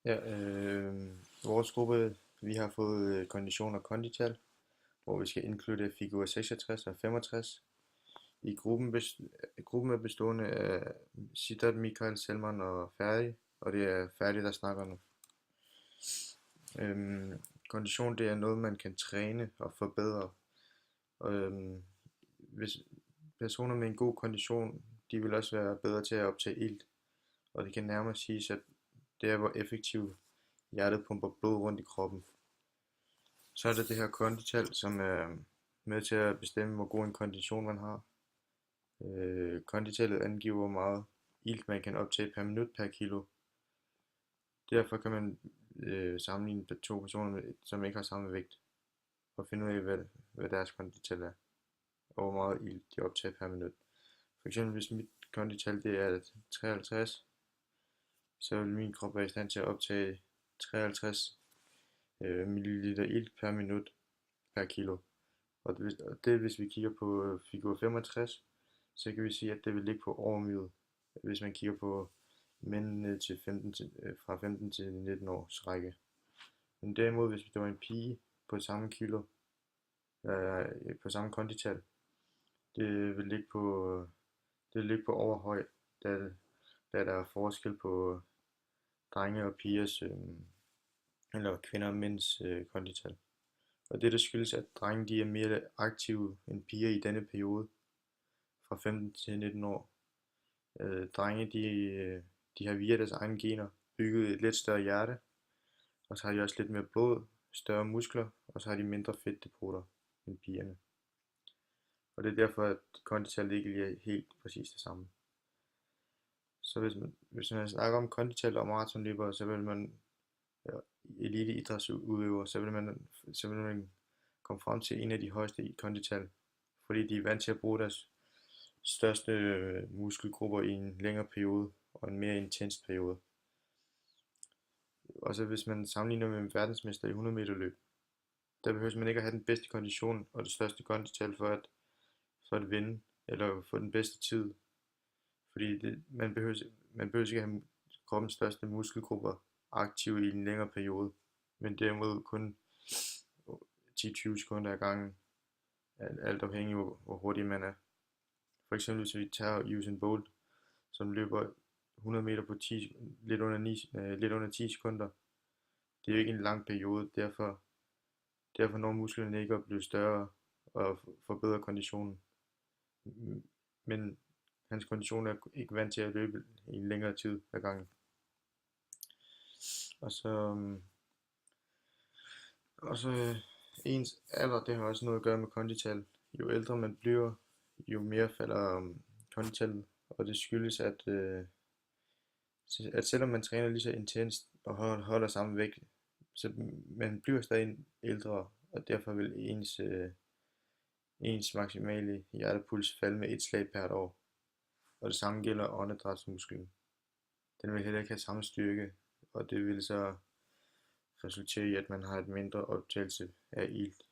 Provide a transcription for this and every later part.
Ja, vores gruppe, vi har fået kondition og kondital, hvor vi skal inklude figur 66 og 65. Gruppen er bestående af Siddharth, Michael, Selman og Færdig, og det er Færdig, der snakker nu. Kondition, det er noget, man kan træne og forbedre. Hvis personer med en god kondition, de vil også være bedre til at optage ilt, og det kan nærmere siges, at det er, hvor effektivt hjertet pumper blod rundt i kroppen. Så er der det her kondital, som er med til at bestemme, hvor god en kondition man har. Konditallet angiver, hvor meget ilt man kan optage per minut per kilo. Derfor kan man sammenligne to personer, som ikke har samme vægt, og finde ud af, hvad deres kondital er, og hvor meget ilt de optager per minut. For eksempel, hvis mit kondital det er 53, så vil min krop være i stand til at optage 53 ml ilt per minut per kilo. Og det hvis vi kigger på figur 65, så kan vi sige, at det vil ligge på overmiddel, hvis man kigger på mænd ned til fra 15 til 19 års række. Men derimod, hvis det var en pige på samme kilo, på samme kondital, det vil ligge på overhøj, da der er forskel på drenge og pigers, eller kvinder og mænds kondital. Og det skyldes, at drenge de er mere aktive end piger i denne periode, fra 15 til 19 år. Drenge de har via deres egne gener bygget et lidt større hjerte, og så har de også lidt mere blod, større muskler, og så har de mindre fedtdepoter end pigerne. Og det er derfor, at kondital ikke er helt præcis det samme. Så hvis man snakker om kondital og maratonløbere, så vil man eliteidrætsudøvere, så vil man komme frem til en af de højeste i kondital, fordi de er vant til at bruge deres største muskelgrupper i en længere periode og en mere intens periode. Og så hvis man sammenligner med en verdensmester i 100 meter løb, der behøver man ikke at have den bedste kondition og det største kondital for at vinde eller få den bedste tid. Fordi man behøver ikke have kroppens største muskelgrupper aktive i en længere periode, men derimod kun 10-20 sekunder ad gangen, alt afhængig af hvor hurtig man er. For eksempel hvis vi tager Usain Bolt, som løber 100 meter på lidt under 10 sekunder. Det er jo ikke en lang periode, derfor når musklerne ikke at blive større og forbedre konditionen. Men hans kondition er ikke vant til at løbe i en længere tid ad gangen. Og så ens alder, det har også noget at gøre med kondital. Jo ældre man bliver, jo mere falder konditallet, og det skyldes, at selvom man træner lige så intenst og holder samme vægt, så man bliver stadig ældre, og derfor vil ens maksimale hjertepuls falde med et slag per år. Og det samme gælder åndedrætsmusklen. Den vil heller ikke have samme styrke, og det vil så resultere i, at man har et mindre optagelse af ilt.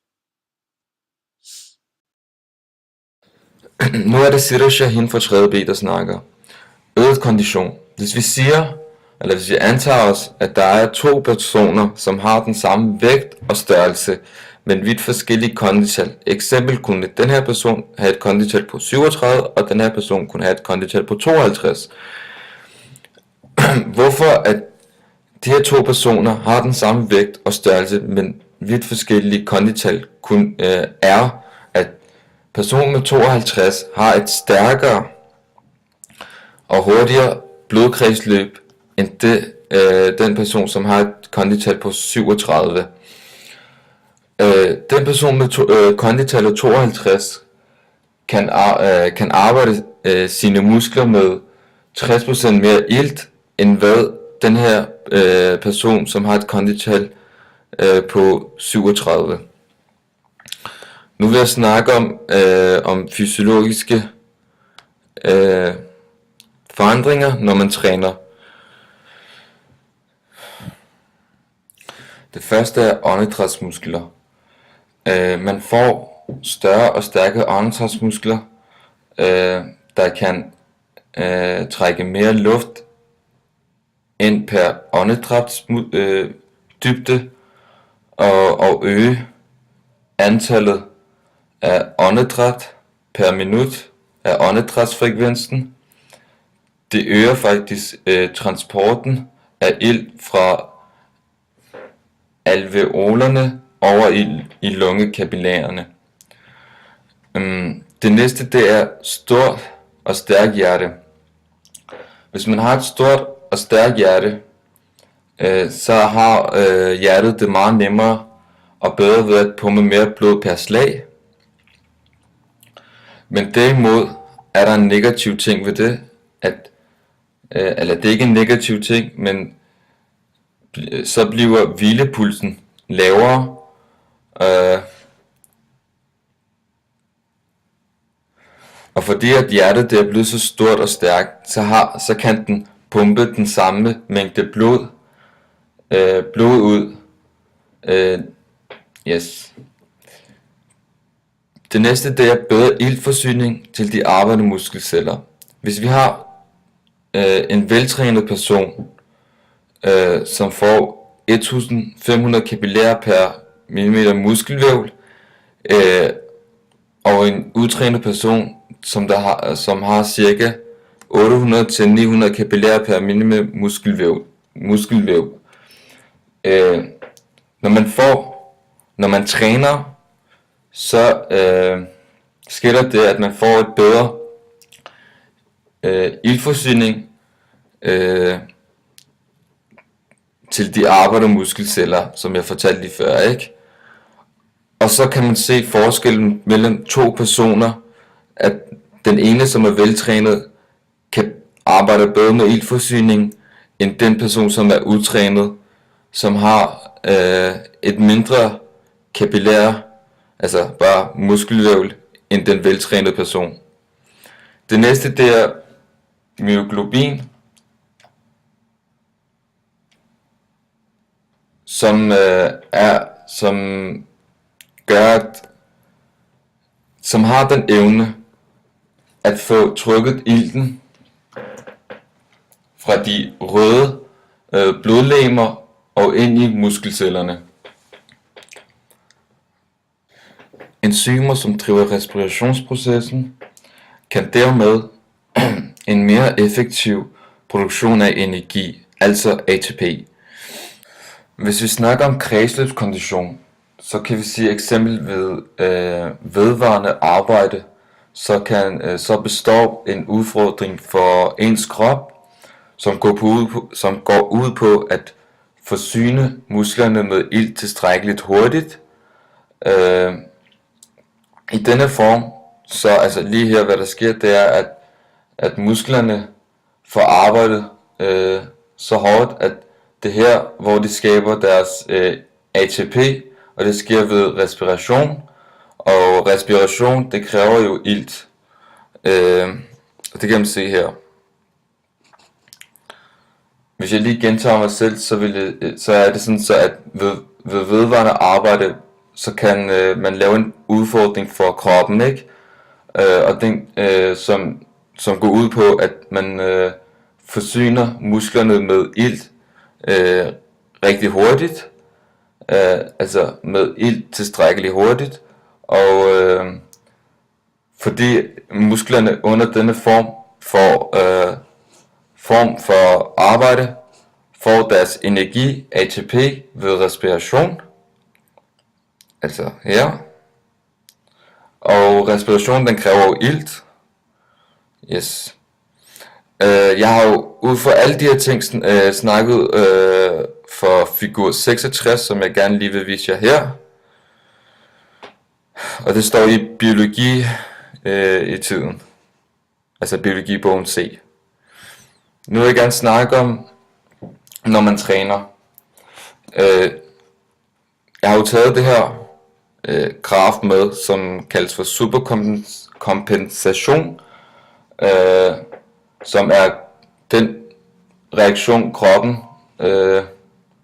Nu er det Siddharth Shahin fra 3.B, der snakker. Øget kondition. Hvis vi antager os, at der er to personer, som har den samme vægt og størrelse, men vidt forskellige kondital. Eksempel kunne den her person have et kondital på 37, og den her person kunne have et kondital på 52. Hvorfor at de her to personer har den samme vægt og størrelse, men vidt forskellige kondital er, at personen med 52 har et stærkere og hurtigere blodkredsløb end den person, som har et kondital på 37. Den person med konditallet 52 kan arbejde sine muskler med 60% mere ilt, end hvad den her person, som har et kondital på 37. Nu vil jeg snakke om fysiologiske forandringer, når man træner. Det første er åndedrætsmuskler. Man får større og stærkere åndedrætsmuskler, der kan trække mere luft ind per åndedrætsdybde og øge antallet af åndedræt per minut af åndedrætsfrekvensen. Det øger faktisk transporten af ilt fra alveolerne over i lungekapillærerne. Det næste, det er stort og stærkt hjerte. Hvis man har et stort og stærkt hjerte, så har hjertet det meget nemmere og bedre ved at pumpe mere blod per slag. Men derimod er der en negativ ting ved det, eller det er ikke en negativ ting, men så bliver hvilepulsen lavere, og fordi at hjertet det er blevet så stort og stærkt, så kan den pumpe den samme mængde blod ud. Det næste, det er bedre iltforsyning til de arbejdende muskelceller. Hvis vi har en veltrænet person, som får 1500 kapillærer per millimeter muskelvæv, og en udtrænet person, som har cirka 800 til 900 kapillærer per millimeter muskelvæv. Når man træner, så sker der det, at man får et bedre iltforsyning til de arbejdende muskelceller, som jeg fortalte lige før, ikke? Og så kan man se forskellen mellem to personer, at den ene, som er veltrænet, kan arbejde bedre med iltforsyning, end den person, som er utrænet, som har et mindre kapillær, altså bare muskelvæv, end den veltrænede person. Det næste, det er myoglobin, som har den evne at få trykket ilten fra de røde blodlegemer og ind i muskelcellerne. Enzymer, som driver respirationsprocessen, kan dermed en mere effektiv produktion af energi, altså ATP. Hvis vi snakker om kredsløbskondition, så kan vi sige eksempel ved vedvarende arbejde, så består en udfordring for ens krop, som går ud på at forsyne musklerne med ilt tilstrækkeligt hurtigt. I denne form, så altså lige her hvad der sker, det er at musklerne får arbejdet så hårdt, at det her, hvor de skaber deres ATP, og det sker ved respiration, og respiration, det kræver jo ilt. Det kan man se her. Hvis jeg lige gentager mig selv, så er det sådan, at ved vedvarende arbejde, så kan man lave en udfordring for kroppen, ikke? Og den, som går ud på, at man forsyner musklerne med ilt rigtig hurtigt, altså med ilt tilstrækkeligt hurtigt, og fordi musklerne under denne form for arbejde får deres energi, ATP, ved respiration, altså her, og respiration den kræver jo ilt. Yes. Jeg har jo ud fra alle de her ting snakket for figur 66, som jeg gerne lige vil vise jer her. Og det står i biologi i tiden. Altså biologibogen C. Nu vil jeg gerne snakke om, når man træner. Jeg har jo taget det her graf med, som kaldes for superkompensation, som er den reaktion kroppen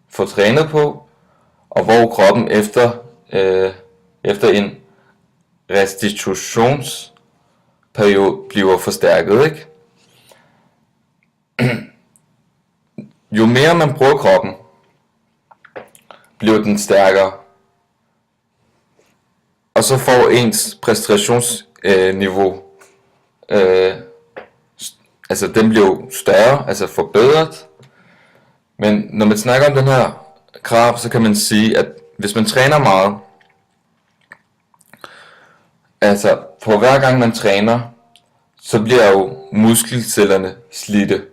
får trænet på, og hvor kroppen efter en restitutionsperiode bliver forstærket, ikke? jo mere man bruger kroppen, bliver den stærkere. Og så får ens præstationsniveau, altså den bliver jo større, altså forbedret. Men når man snakker om den her graf, så kan man sige, at hvis man træner meget, altså på hver gang man træner, så bliver jo muskelcellerne slidte.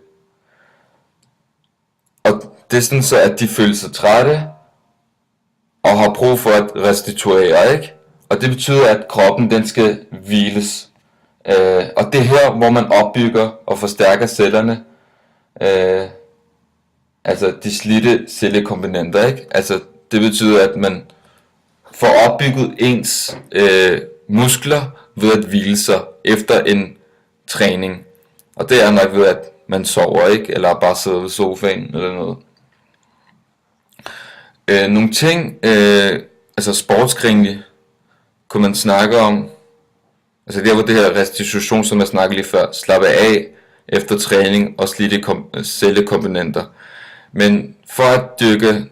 Og det er sådan så, at de føler sig trætte og har brug for at restituere, ikke? Og det betyder, at kroppen den skal hviles. Og det er her, hvor man opbygger og forstærker cellerne. Altså de slidte cellekomponenter, ikke? Altså det betyder, at man får opbygget ens muskler ved at hvile sig efter en træning. Og det er nok ved, at man sover, ikke? Eller bare sidder ved sofaen eller noget. Nogle ting, altså sportsgrenlige, kunne man snakke om. Altså der var det her restitution, som jeg snakkede lige før. Slappe af efter træning og slidte cellekomponenter. Men for at dyrke,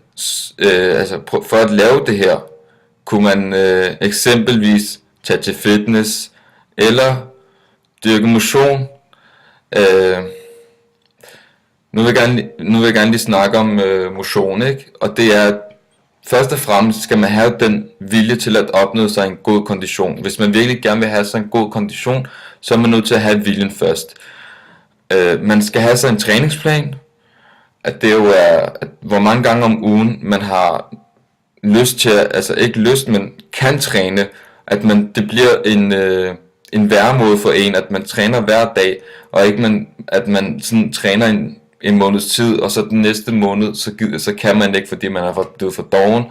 altså for at lave det her, kunne man eksempelvis tage til fitness eller dyrke motion. Nu vil jeg gerne lige snakke om motion, ikke? Og det er, først og fremmest skal man have den vilje til at opnå sig en god kondition. Hvis man virkelig gerne vil have sig en god kondition, så er man nødt til at have viljen først. Man skal have sig en træningsplan, at det jo er, at hvor mange gange om ugen man har lyst til, altså ikke lyst, men kan træne, at det bliver en væremåde for en, at man træner hver dag, og ikke at man sådan træner en måneds tid, og så den næste måned, så kan man ikke, fordi man er blevet for doven.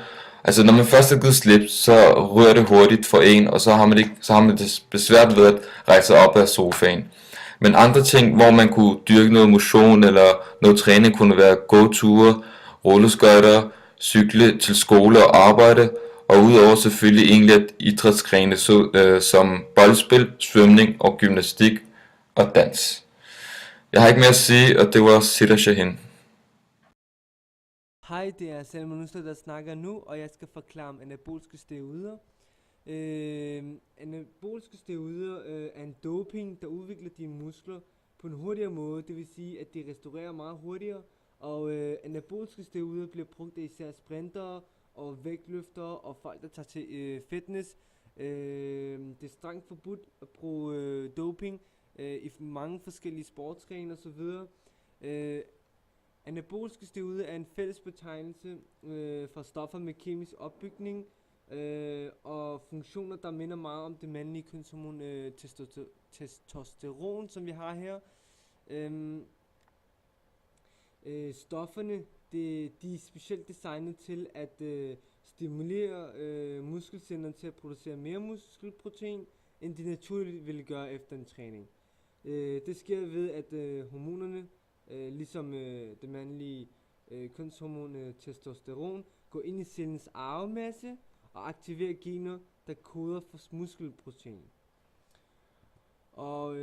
Altså når man først har givet slip, så rører det hurtigt for en, og så har man det besvært ved at rejse op af sofaen. Men andre ting, hvor man kunne dyrke noget motion eller noget træning, kunne være gåture, rulleskøjter, cykle til skole og arbejde, og udover selvfølgelig egentlig at idrætsgrene som boldspil, svømning og gymnastik og dans. Jeg har ikke mere at sige, og det var Siddha Shahin. Hej, det er Salman Nusrat, der snakker nu, og jeg skal forklare om anabolske steroider. Anabolske steroider er en doping, der udvikler dine muskler på en hurtigere måde, det vil sige, at de restaurerer meget hurtigere, og anabolske steroider bliver brugt af især sprintere og vægtløftere og folk, der tager til fitness. Det er strengt forbudt at bruge doping i mange forskellige sportsgrene osv. Anabolske steroider er en fælles betegnelse for stoffer med kemisk opbygning og funktioner, der minder meget om det mandlige kønshormon testosteron, som vi har her. Stofferne de er specielt designet til at stimulere muskelcellerne til at producere mere muskelprotein, end de naturligt ville gøre efter en træning. Det sker ved, at hormonerne, ligesom det mandlige kønshormon testosteron, går ind i cellens arvemasse og aktiverer gener, der koder for muskelprotein. Og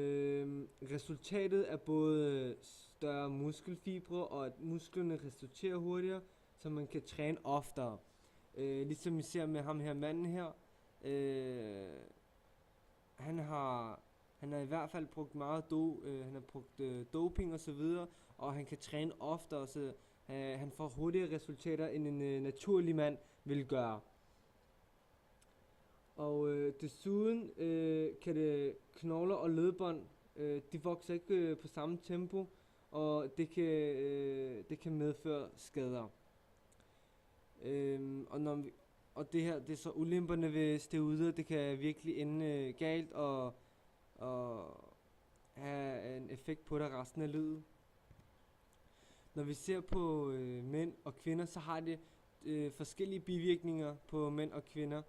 resultatet er både større muskelfibre og at musklerne restituerer hurtigere, så man kan træne oftere. Ligesom vi ser med ham her manden her. Han har i hvert fald brugt meget han har brugt doping og så videre, og han kan træne oftere, så han får hurtigere resultater end en naturlig mand vil gøre. Og desuden kan det knogler og ledbånd, de vokser ikke på samme tempo, og det kan medføre skader. Og det her, det er så ulemperne ved steroider, det kan virkelig ende galt og have en effekt på dig resten af livet. Når vi ser på mænd og kvinder, så har det forskellige bivirkninger på mænd og kvinder.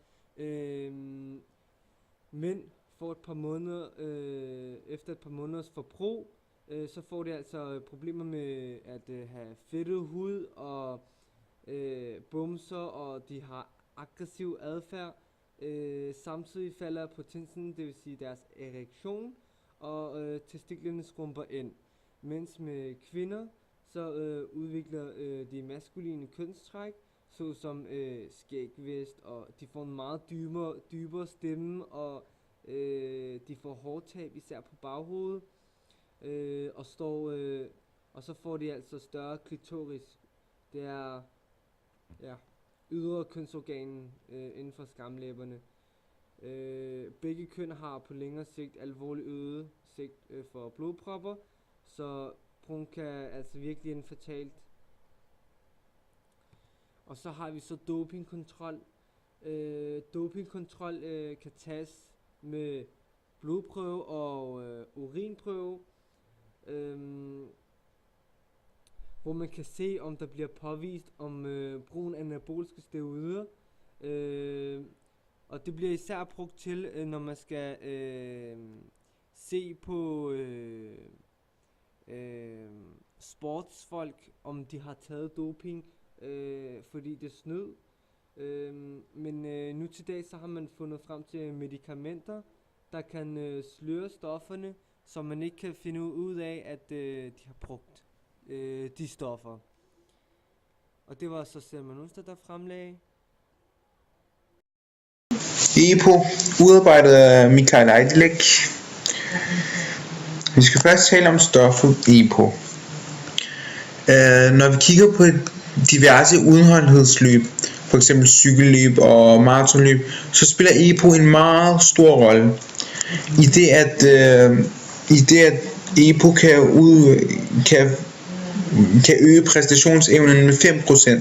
Mænd får et par måneder, efter et par måneders forbrug, så får de altså problemer med at have fedtet hud og bumser, og de har aggressiv adfærd. Samtidig falder potensen, det vil sige deres erektion, og testiklerne skrumper ind. Mens med kvinder, så udvikler de maskuline kønstræk, såsom skægvækst, og de får en meget dybere stemme, og de får hårtab, især på baghovedet, og så får de altså større klitoris. Det er ydre kønsorganen inden for skamlæberne. Begge køn har på længere sigt alvorlig øget sigt for blodpropper, så brun kan altså virkelig ende fatalt. Og så har vi så dopingkontrol. Dopingkontrol kan tages med blodprøve og urinprøve, hvor man kan se, om der bliver påvist om brugen af anaboliske steroider. Og det bliver især brugt til, når man skal se på sportsfolk, om de har taget doping, fordi det er snyd. Men nu til dag så har man fundet frem til medicamenter, der kan sløre stofferne, så man ikke kan finde ud af, at de har brugt de stoffer. Og det var så Selman Onsdag, der fremlagde. EPO, udarbejdet af Mikael Eidelek. Vi skal først tale om stoffet EPO. Når vi kigger på diverse udholdenhedsløb, for eksempel cykelløb og maratonløb, så spiller EPO en meget stor rolle. I det at EPO kan øge præstationsevnen med 5%.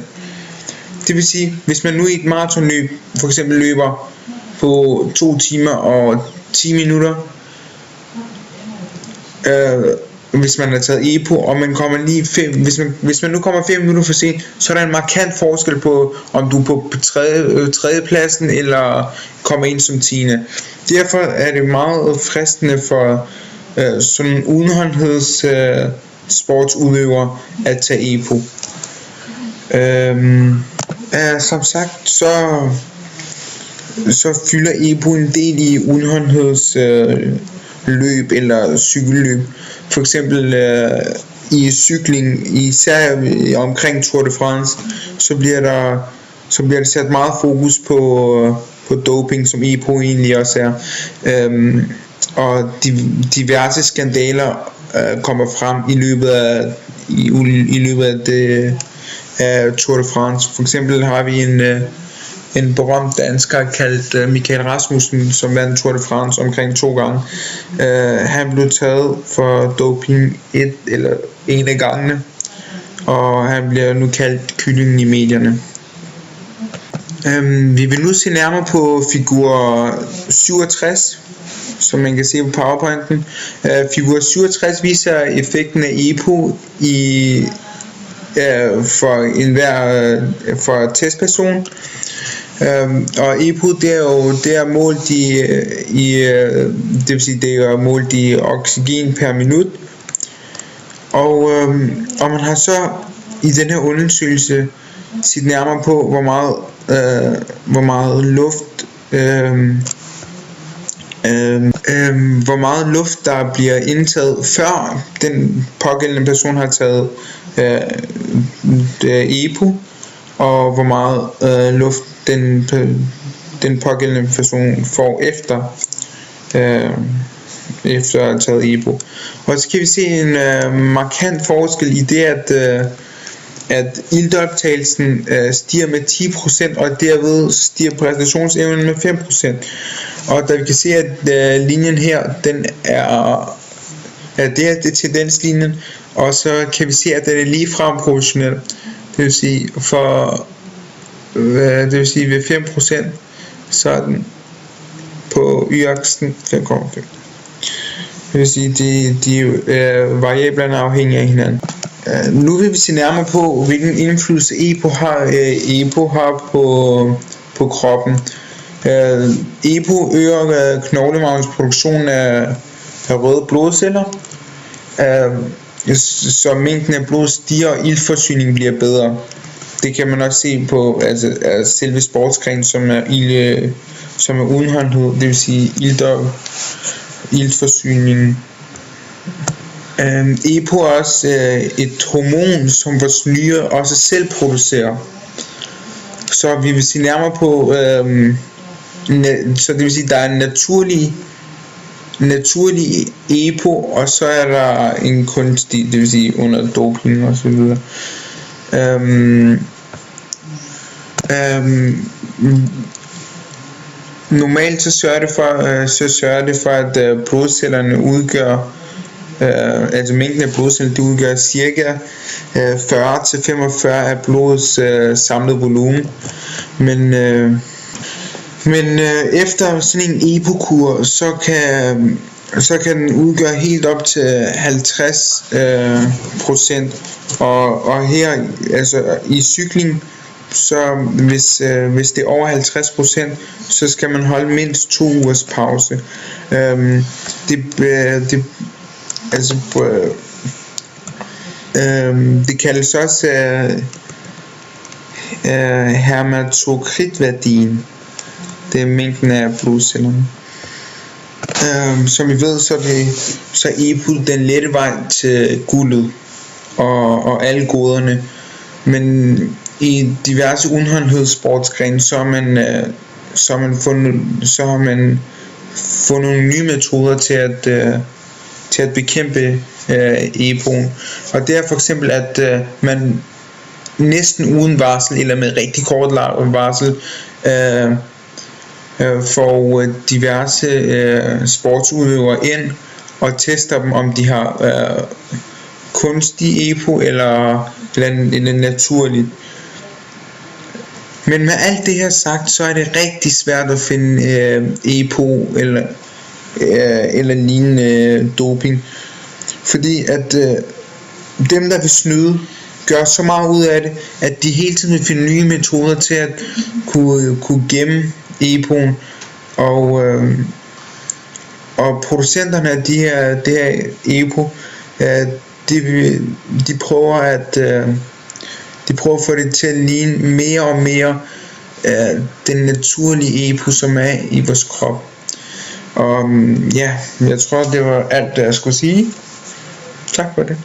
Det vil sige, hvis man nu i et maratonløb for eksempel løber på 2 timer og 10 minutter, hvis man har taget EPO, og man kommer hvis man nu kommer 5 minutter for sent, så er der en markant forskel på, om du er på tredje pladsen eller kommer ind som 10. Derfor er det meget fristende for sådan en udenholdenheds sportsudøver at tage EPO. Som sagt, så fylder EPO en del i udenholdenhedsløb eller cykelløb. For eksempel i cykling, især omkring Tour de France, så bliver der sat meget fokus på doping, som EPO egentlig også er. Og diverse skandaler kommer frem i løbet af Tour de France. For eksempel har vi en berømt dansker kaldt Michael Rasmussen, som vandt Tour de France omkring 2 gange. Han blev taget for doping en af gangene, og han bliver nu kaldt kyllingen i medierne. Vi vil nu se nærmere på figur 67, som man kan se på PowerPointen. Figur 67 viser effekten af EPO for testperson. Og EPO det er målt det vil sige det er målt i oxygen per minut. Og man har så i den her undersøgelse set nærmere på hvor meget luft der bliver indtaget, før den pågældende person har taget EPO, og hvor meget luft den pågældende person får efter at have taget EPO. Og så kan vi se en markant forskel i det, at iltoptagelsen stiger med 10%, og derved stiger præstationsevnen med 5%. Og da vi kan se, at linjen her, den det er tendenslinjen, og så kan vi se, at den er ligefrem proportionel. Det vil sige, ved 5%, så er den på y-aksen 5,5. Det vil sige, de variablerne er afhængige af hinanden. Nu vil vi se nærmere på, hvilken indflydelse EPO har på kroppen. EPO øger knoglemarvens produktion af røde blodceller, så mængden af blod stiger, og iltforsyningen bliver bedre. Det kan man også se på selve sportsgren, som er udenholdenhed, det vil sige iltforsyningen. EPO er også et hormon, som vores nyrer også selv producerer. Så vi vil se nærmere på, så det vil sige, der er en naturlig EPO, og så er der en kunstig, det vil sige under doping og så videre. Normalt så sørger det for at blodcellerne udgør altså mængden af blodceller, det udgør cirka 40-45 af blodets samlede volumen. Men efter sådan en EPO-kur, så kan den udgøre helt op til 50%. Og her, altså i cykling, så hvis det er over 50%, så skal man holde mindst 2 ugers pause. Det kaldes også hematokritværdien. Det er mængden af blodcellerne. Som I ved, så er EPO den lette vej til guldet og alle goderne. Men i diverse udholdenhedssportsgrene, så har man fundet nogle nye metoder til at bekæmpe EPO'en. Og det er for eksempel, at man næsten uden varsel, eller med rigtig kort varsel, får diverse sportsudøvere ind og tester dem, om de har kunstig EPO eller naturligt. Men med alt det her sagt, så er det rigtig svært at finde EPO eller lignende doping. Fordi at dem, der vil snyde, gør så meget ud af det, at de hele tiden vil finde nye metoder til at kunne gemme EPO'en. Og producenterne af det her EPO, de prøver at få det til at ligne mere og mere den naturlige EPO, som er i vores krop. Og ja, jeg tror det var alt, jeg skulle sige. Tak for det.